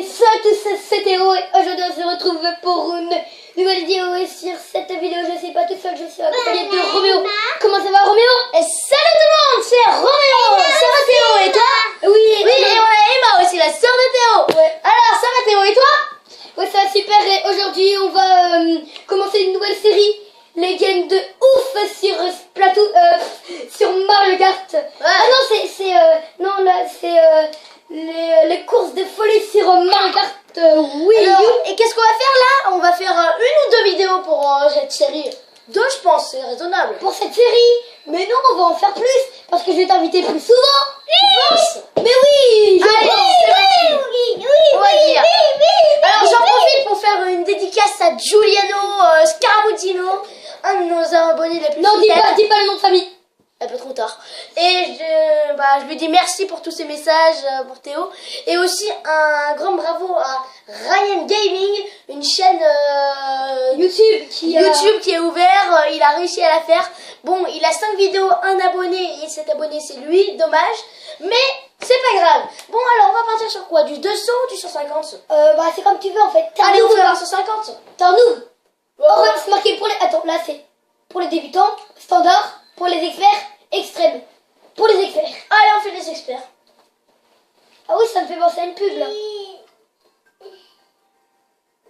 Salut, c'est Théo et aujourd'hui on se retrouve pour une nouvelle vidéo et sur cette vidéo je suis pas toute seule, je suis accompagnée de Roméo. Comment ça va Roméo? Et salut tout le monde, c'est Roméo. Ça va Théo et toi? Oui, et on a Emma aussi, la sœur de Théo. Ouais. Alors ça va Théo et toi? Ouais, ça va super et aujourd'hui on va commencer une nouvelle série, les games de ouf sur Splatoon, sur Mario Kart. Ouais. Ah non non là c'est les courses de folie sur Mario Kart Wii U. Alors, et qu'est-ce qu'on va faire là? On va faire une ou deux vidéos pour cette série. Deux je pense, c'est raisonnable. Pour cette série, mais non on va en faire plus parce que je vais t'inviter plus souvent. Tu penses? Mais oui, je Allez, pense. c'est parti. On va dire. Alors j'en profite pour faire une dédicace à Giuliano Scaramuzzino, un de nos abonnés les plus Non, fidèles. dis pas le nom de famille. Un peu trop tard. Et je lui dis merci pour tous ces messages pour Théo. Et aussi un grand bravo à Ryan Gaming, une chaîne YouTube qui est ouvert. Il a réussi à la faire. Bon, il a 5 vidéos, un abonné et cet abonné c'est lui, dommage. Mais c'est pas grave. Bon alors on va partir sur quoi? Du 200 ou du 150? bah c'est comme tu veux en fait. T'es un Allez on noob, fait là. un 150. T'es un noob. Oh. Oh, ouais, c'est marqué pour les. Attends, là c'est pour les débutants, standard, pour les experts, extrême. Pour les experts. Allez on fait des experts. Ah oui, ça me fait penser à une pub là.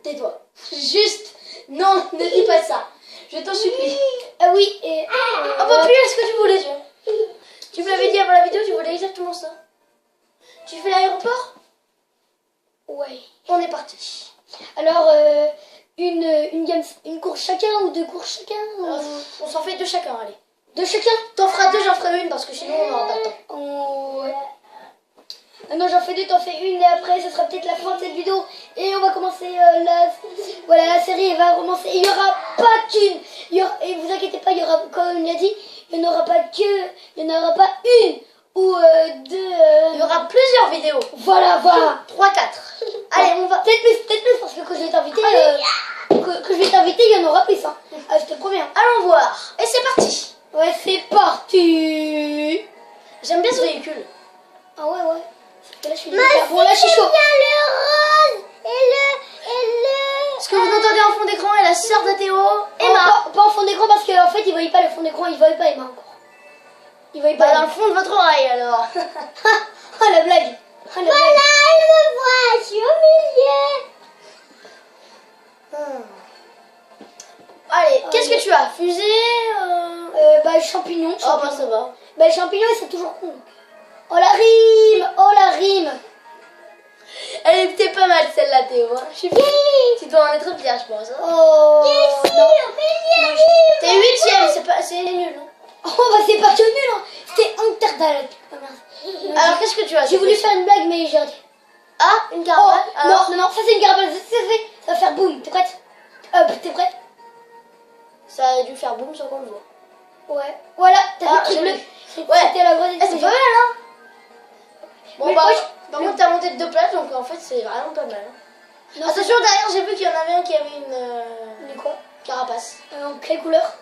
Tais-toi. Juste, non, ne dis pas ça. Je t'en supplie. Ah oui, et. Ah bah plus ce que tu voulais, tu me l'avais dit avant la vidéo, tu voulais exactement ça. Tu fais l'aéroport? Ouais. On est parti. Alors, une course chacun ou deux courses chacun On s'en fait deux chacun, allez. Deux chacun. T'en feras deux, j'en ferai une parce que sinon on n'aura pas le temps. Ouais. Non, j'en fais deux, t'en fais une et après ce sera peut-être la fin de cette vidéo et on va commencer la série elle va commencer. Il n'y aura pas qu'une, et vous inquiétez pas, il y aura, comme on l'a dit, il n'y en aura pas il n'y en aura pas une ou deux. Il y aura plusieurs vidéos. Voilà. 3, 4. Allez, on va. Peut-être plus parce que quand je vais t'inviter, que je vais t'inviter, il y en aura plus. Hein. Ah, je te promets. Hein. Allons voir. Et c'est parti. Ouais, c'est parti. J'aime bien ce véhicule. Ah ouais. Là, je suis bon, là, je suis chaud. Le rose Ce que vous entendez en fond d'écran est la sœur de Théo, Emma. Pas en fond d'écran parce qu'en fait, il voyait pas le fond d'écran, il voyait pas Emma encore. Il voyait pas. Bah dans le fond de votre oreille alors. Ah la blague. Elle me voit, je suis au milieu. Allez, qu'est-ce que tu as? Fusée Bah champignon. Oh bah ça va. Bah les champignons, ils sont toujours cons. Oh la rime. Elle était pas mal celle-là Théo. Hein. Je suis fière. Tu dois en être fière je pense. Hein. Oh. T'es 8ème, c'est nul. Non Oh bah c'est pas que nul hein. C'était interdal. Oh, merde. alors qu'est-ce que tu as? J'ai voulu faire une blague mais j'ai raté. Ah, une Oh carapace. Alors non, ça c'est une carapace. Ça va faire boum. T'es prête? T'es prête? ça a dû faire boum sans qu'on le voit. Ouais. Voilà, t'as vu le truc j'ai bleu? vu. C'était Ouais. la vraie Eh, c'est pas mal hein. Bon Mais bah, moi, par contre t'as monté de 2 places donc en fait c'est vraiment pas mal. Hein. Non, Attention derrière j'ai vu qu'il y en avait un qui avait une c'est quoi? carapace En quelle couleur?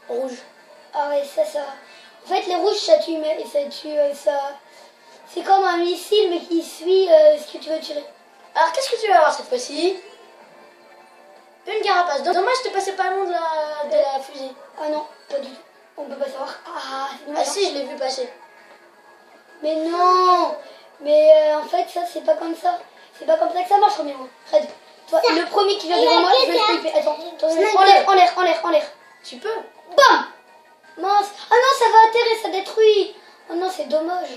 rouge. Ah ouais, ça. En fait, les rouges, ça tue, mais ça tue, ça. C'est comme un missile, mais qui suit ce que tu veux tirer. Alors qu'est-ce que tu vas avoir cette fois-ci? Une carapace. Dommage t'es passé pas loin de la fusée. Ah non, pas du tout. On peut pas savoir. Ah, c'est dommage. Ah si je l'ai vu passer. Mais non. Mais en fait, ça, c'est pas comme ça. C'est pas comme ça que ça marche, Roméo. Red, toi, le premier qui vient devant moi, je vais le flipper. Attends, en l'air. Tu peux. Bam. Mince. Ah non, ça va atterrir, ça détruit. Oh non, c'est dommage.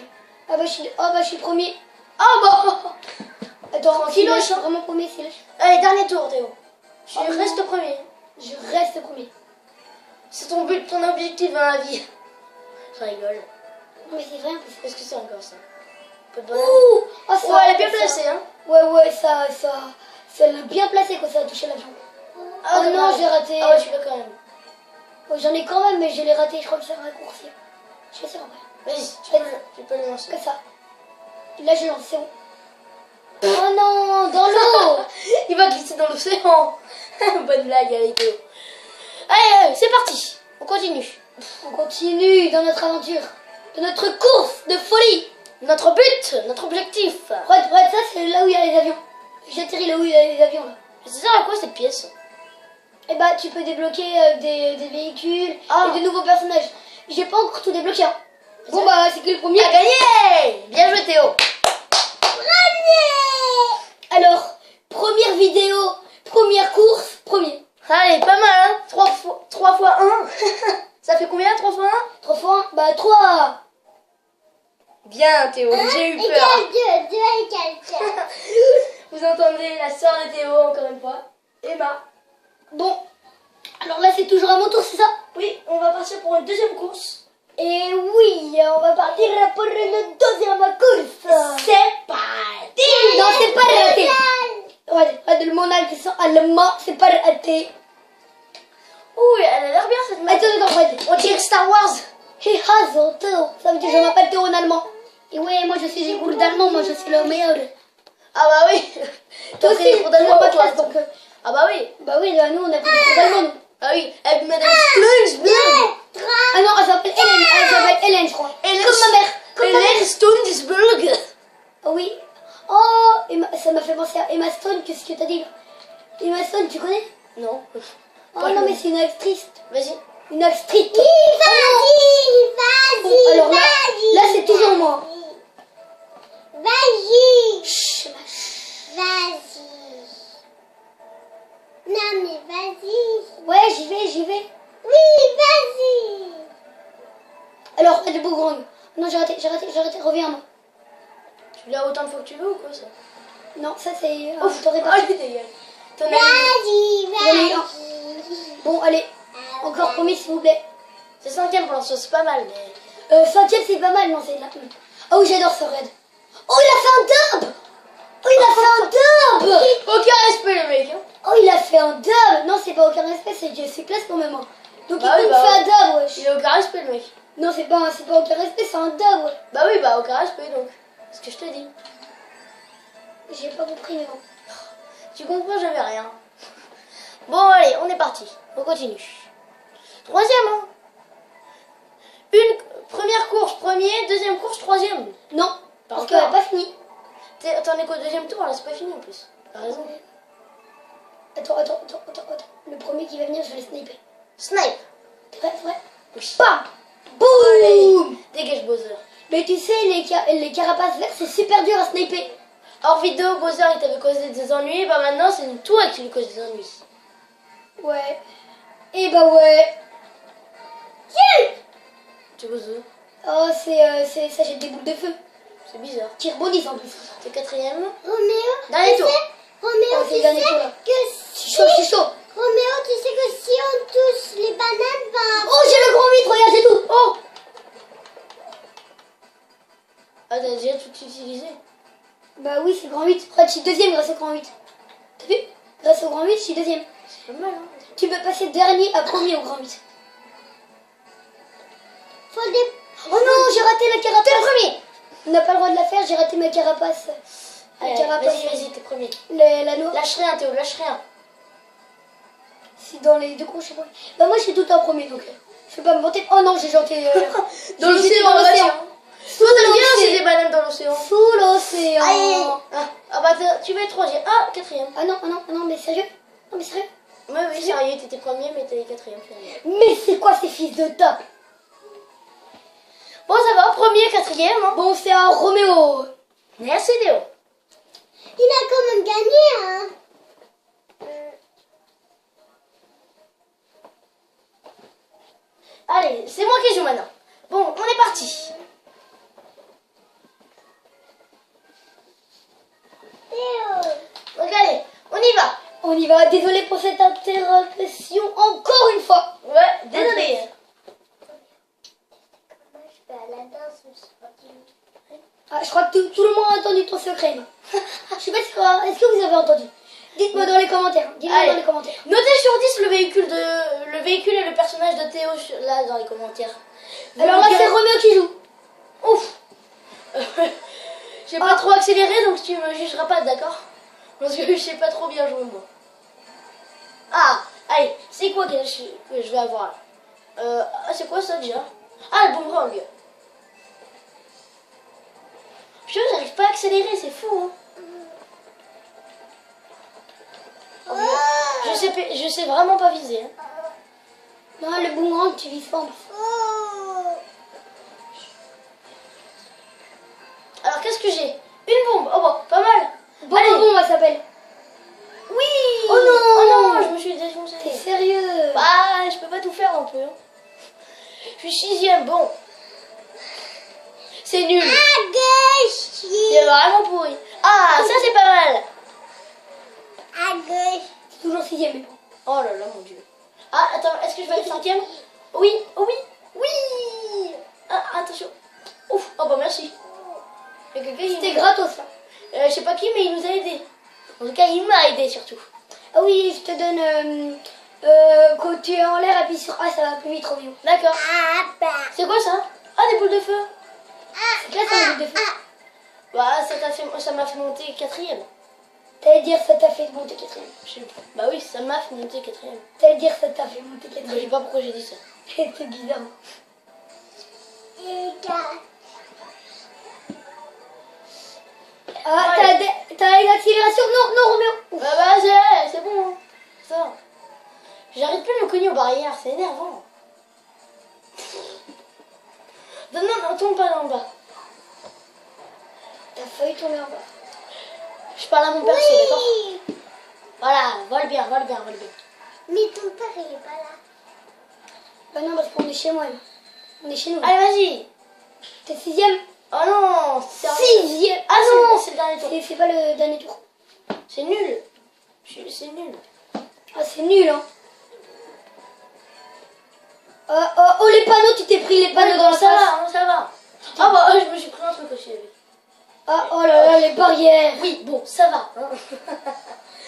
Ah bah, je suis premier. Oh bah. Attends, Tranquille, je suis vraiment premier, c'est là. Allez dernier tour Théo. Tu Oh, restes non. premier. Je reste premier. C'est ton but, ton objectif dans la vie. Je rigole. Mais c'est vrai, en plus. Est-ce que c'est encore ça? Peu de bonheur. Ouh. Oh, ça, Ouais, elle est bien ça. placée hein. Ouais, ça l'a bien placé quand ça a touché l'avion. Ah Oh non, dommage. j'ai raté. Ah ouais, je suis là quand même. Ouais, j'en ai quand même, mais je l'ai raté. Je crois que c'est un raccourci. Je sais pas. Vas-y, tu peux le lancer. Comme ça. Là, je lance, c'est bon. Oh non, dans l'eau. Il va glisser dans l'océan. Bonne blague, allez Théo. Allez, c'est parti. On continue. On continue dans notre aventure, dans notre course de folie. Notre but, notre objectif. Fred, ça c'est là où il y a les avions. J'atterris là où il y a les avions là. Ça sert à quoi cette pièce? Et bah tu peux débloquer des véhicules Ah. et de nouveaux personnages. J'ai pas encore tout débloqué. Hein. Bon bah c'est qui le premier? A gagné! Bien joué Théo. Alors, première vidéo, première course, premier. Allez, pas mal hein. 3 fois 1. Ça fait combien 3 fois 1? 3 fois 1, bah 3. Bien Théo, j'ai eu peur. Vous entendez la sœur de Théo encore une fois. Emma. Bon, alors là c'est toujours à mon tour, c'est ça? Oui, on va partir pour une deuxième course. Et oui, on va partir pour une deuxième course. C'est parti! Non, c'est pas raté. Regarde, mon accent allemand, c'est pas raté. Ouh, elle a l'air bien cette map. Attends, regarde. On dirait Star Wars. Hey, Hazel, Théo. Ça veut dire je m'appelle Théo en allemand. Et ouais, moi je suis une cours d'allemand, moi je suis le meilleur. Ah bah oui. Toi aussi, pris des cours d'allemand, c'est ma toi. classe, donc... Ah bah oui. Bah oui, là, nous on a pris des cours d'allemand. Ah oui, avec Madame Stolzberg. Ah non, elle s'appelle Hélène, je crois. Comme ma mère. Comme ma mère. Hélène Stolzberg. Ah oui. Oh, ça m'a fait penser à Emma Stone, qu'est-ce que t'as dit là? Emma Stone, tu connais? Non. Oh non, mais c'est une actrice. Vas-y. Une actrice. Bon, alors là c'est toujours moi. Vas-y. Chut, Vas-y. Non mais vas-y. ouais, j'y vais. Oui, vas-y. Alors, elle est beau grande. Non, j'ai raté, reviens moi. Tu l'as autant de fois que tu veux ou quoi ça? Non, ça c'est... Ouf, t'aurais pas. allez, dégage. T'en as une. Vas-y, J'en ai eu un. vas-y. Bon, allez, encore premier s'il vous plaît. C'est 5ème pour l'instant, c'est pas mal, mais... 5ème c'est pas mal, non, c'est là. Oh, j'adore ce raid. Oh, il a fait un dub. Oh, il a fait un dub. Aucun respect le mec, hein. Oh, il a fait un dub. Non, c'est pas aucun respect, c'est classe quand même. Hein. Donc Bah il oui, peut me bah faire un dub, wesh. Il a aucun respect le mec. Non, c'est pas aucun respect, c'est un dub, ouais. Bah oui, bah aucun respect donc. C'est ce que je te dis. J'ai pas compris, mais bon. Tu comprends, j'avais rien. Bon, allez, on est parti. On continue. 3ème, hein. Une première course, premier, deuxième course, 3ème. Non, parce encore. qu'elle n'a pas fini. T'en es qu'au 2ème tour, là, c'est pas fini en plus. T'as raison. Attends. Le premier qui va venir, je vais le sniper. Snipe. T'es prêt? Oui. Bam. Allez, Boum. dégage Bowser. Mais tu sais, les carapaces vertes, c'est super dur à sniper. Hors vidéo, Bowser, il t'avait causé des ennuis. Bah maintenant, c'est toi qui lui cause des ennuis. Ouais. Et bah ouais. Tu Bowser. Oh, ça jette des boules de feu. C'est bizarre. Qui rebondissent en plus. T'es 4ème. Roméo, Dernier tour. Roméo, Oh, c'est tu le dernier sais tour, là. que C'est chaud, c'est chaud. Roméo, tu sais que si on touche les bananes, bah... Oh, j'ai le grand 8, regarde, j'ai tout. Oh. Ah, t'as déjà tout utilisé. Bah oui, c'est le grand 8. Regarde, je suis deuxième grâce au grand 8. T'as vu? Grâce au grand 8, je suis deuxième. C'est pas mal, hein. Tu peux passer dernier à premier au grand 8. Faut des... Oh non, j'ai raté la carapace. T'es le premier. On n'a pas le droit de la faire, j'ai raté ma carapace. La Allez, carapace. vas-y, t'es premier. L'anneau. Lâche rien, Théo, lâche rien. C'est dans les deux cours, je sais pas. Bah moi, je suis tout en premier, donc je vais pas me vanter. Oh non, j'ai janté. Dans l'océan, dans l'océan. Toi, t'aimes bien l'océan. c'est des bananes dans l'océan. Sous l'océan. Ah bah, tu vas être 3ème. Ah, 4ème. Ah non, mais sérieux? Non, mais sérieux? Ouais, oui, sérieux, t'étais premier, mais t'es 4ème finalement. Mais c'est quoi ces fils de top? Bon, ça va, premier, 4ème. Hein. Bon, c'est un Roméo. Merci, Théo. Il a quand même gagné, hein. Allez, c'est moi qui joue maintenant. Bon, on est parti. Théo. Donc, allez, on y va. On y va. Désolé pour cette interruption encore une fois. Ouais, désolé. Moi, je vais à la danse, je suis pas qui- Ah, je crois que tout le monde a entendu ton secret. là. Je sais pas si est-ce que vous avez entendu? Dites-moi dans les commentaires. Dites-moi Allez. dans les commentaires. Notez sur 10 le véhicule et le personnage de Théo là dans les commentaires. Alors là, c'est Roméo qui joue. Ouf. J'ai pas trop accéléré donc tu me jugeras pas, d'accord? Parce que je sais pas trop bien jouer moi. Ah, allez, c'est quoi que je vais avoir là? C'est quoi ça déjà? Ah, le boomerang. Je j'arrive pas à accélérer, c'est fou hein. je sais vraiment pas viser. Hein. Non, le boomerang, tu vises pas en plus. Oh. Alors, qu'est-ce que j'ai? Une bombe. Oh, bon, pas mal. Allez. Bon, ça s'appelle. Oui. Oh non. Oh non, je me suis défoncé. T'es sérieux? Bah, je peux pas tout faire non plus. Hein. Je suis 6ème, bon. C'est nul. À gauche. C'est vraiment pourri. Ah, ça c'est pas mal. À gauche. C'est toujours 6ème. Oh là là, mon dieu. Ah, attends, est-ce que je vais être 5ème? Oui, oh oui, oui. Ah, attention. Ouf, oh bah merci. Il y a quelqu'un qui- C'était gratos ça. Je sais pas qui, mais il nous a aidés. En tout cas, il m'a aidé surtout. Ah oui, je te donne. Quand tu es en l'air, appuie sur A, ça va plus vite, Romeo. D'accord. Ah bah. C'est quoi ça? Ah, des boules de feu. C'est classe, ça m'a fait. Bah, ça m'a fait monter 4ème. T'allais dire ça t'a fait monter 4ème. Bah oui, ça m'a fait monter 4ème. T'allais dire ça t'a fait monter Je sais 4ème. pas pourquoi j'ai dit ça. C'est bizarre. Ah, t'as une accélération? Non, non, Roméo. Bah, vas-y, c'est bon. Hein. Ça. J'arrête plus de me cogner aux barrières, c'est énervant. Non, non, tombe pas là en bas. T'as failli tomber en bas. Je parle à mon perso, d'accord? Voilà, vole bien, vole bien, vole bien. Mais ton père, il est pas là. Bah non, parce qu'on est chez moi. Là. On est chez nous. Allez, vas-y. T'es 6ème? Oh non, c'est 6ème. Ah non, c'est le dernier tour. C'est pas le dernier tour. C'est nul. C'est nul. Ah, c'est nul, hein. Oh, les panneaux, tu t'es pris les panneaux dans la ça face. va, hein, ça va. Ah bah, je me suis pris un truc aussi avec. Ah, oh là là, les barrières. Oui, bon, ça va. Hein.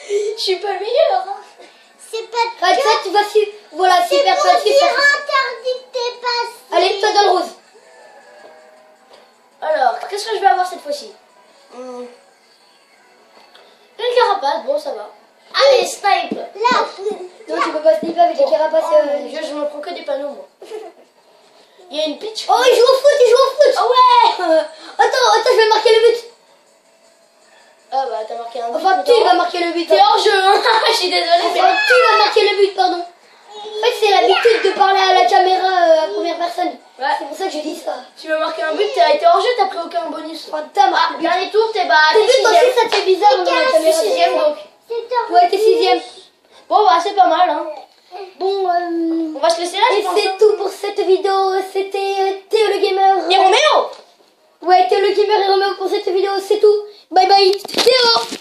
Je suis pas le meilleur. Hein. C'est pas Ah, ça, tu vas suivre. Voilà, C'est super moi facile. qui ça. interdit de tes passes. Allez, toi dans le rose. Alors, qu'est-ce que je vais avoir cette fois-ci? Une carapace, bon, ça va. Allez, snipe. Là. Non, tu peux pas sniper avec les carapaces. Oh, mon Dieu, je me prends que des panneaux, moi. Il y a une pitch. Oh, il joue au foot, il joue au foot. Ah ouais. Attends, je vais marquer le but. Ah bah, t'as marqué un but. Enfin, tu vas marquer le but. T'es hors jeu, hein. Je suis désolée, mais... Enfin, tu vas marquer le but, pardon. En fait, c'est l'habitude de parler à la caméra à première personne. Ouais. C'est pour ça que je dis ça. Tu veux marquer un but, t'as été hors jeu, t'as pris aucun bonus. Enfin, t'as marqué Ah, le but. dernier tour, t'es T'es vu, toi aussi, ça te fait bizarre dans la Je caméra. suis 6ème, donc. Ouais, t'es 6ème. Bon, bah, c'est pas mal, hein. Bon, On va se laisser là, et je pense. c'est tout pour cette vidéo. C'était Théo le Gamer. Et Roméo. Ouais, Théo le Gamer et Roméo pour cette vidéo. C'est tout. Bye bye. Théo.